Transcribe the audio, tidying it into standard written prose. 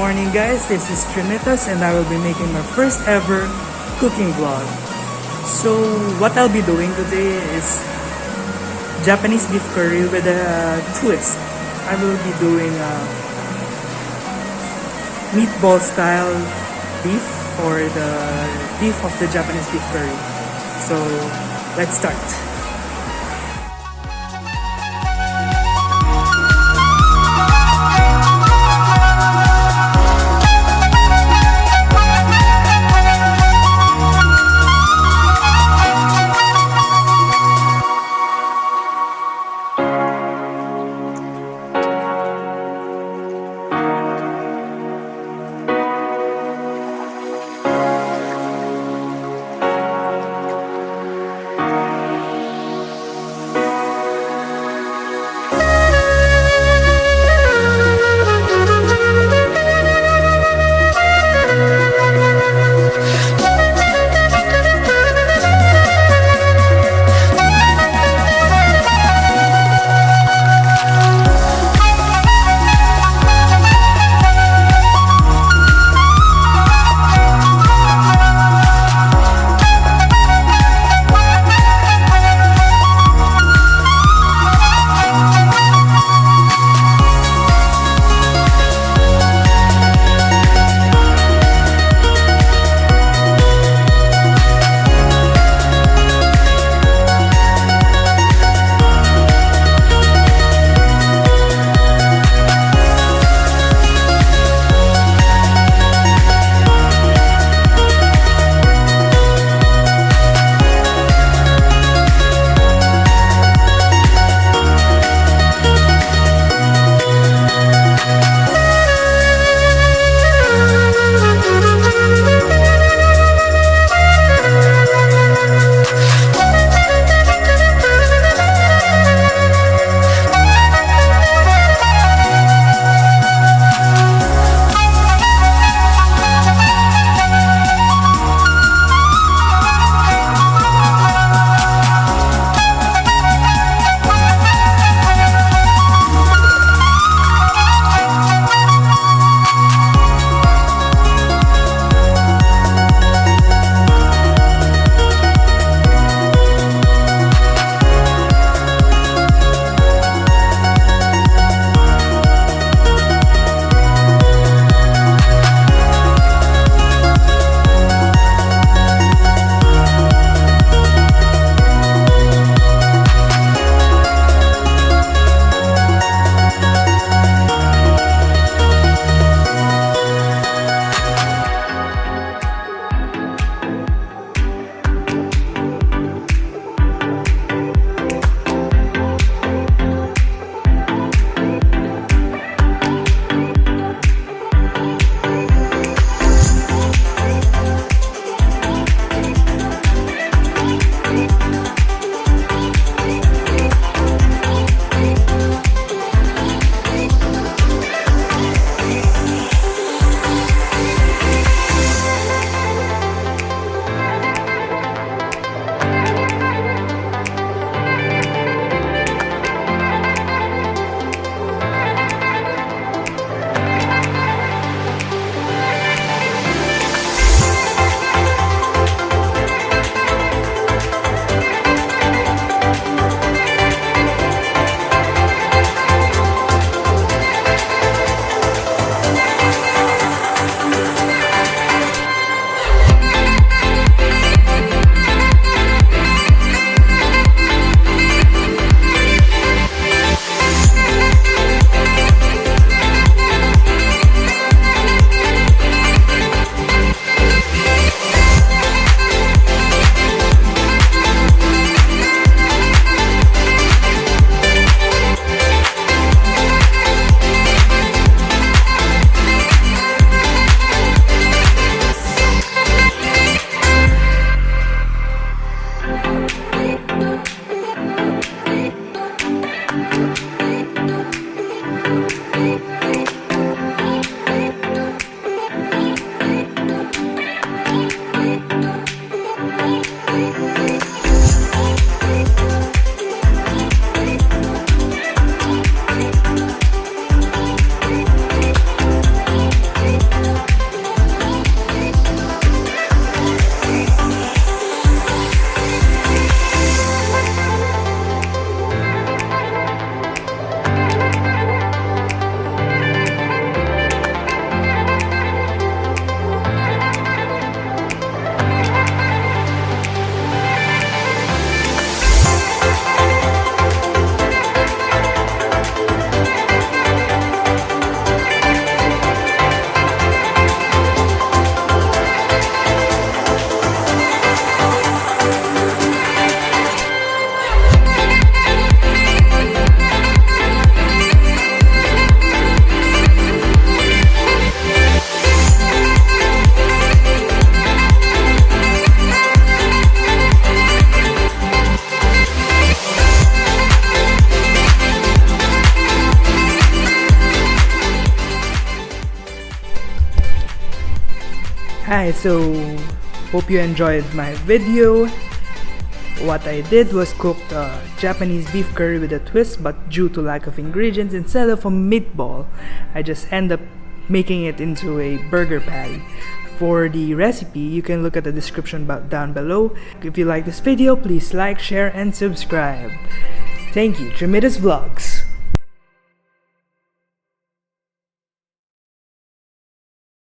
morning guys, this is Trimithos and I will be making my first ever cooking vlog. So what I'll be doing today is Japanese beef curry with a twist. I will be doing meatball style beef or the beef of the Japanese beef curry. So let's start. Alright, so hope you enjoyed my video. What I did was cook Japanese beef curry with a twist, but due to lack of ingredients, instead of a meatball, I just end up making it into a burger patty. For the recipe, you can look at the description down below. If you like this video, please like, share, and subscribe. Thank you. Trimithos Vlogs.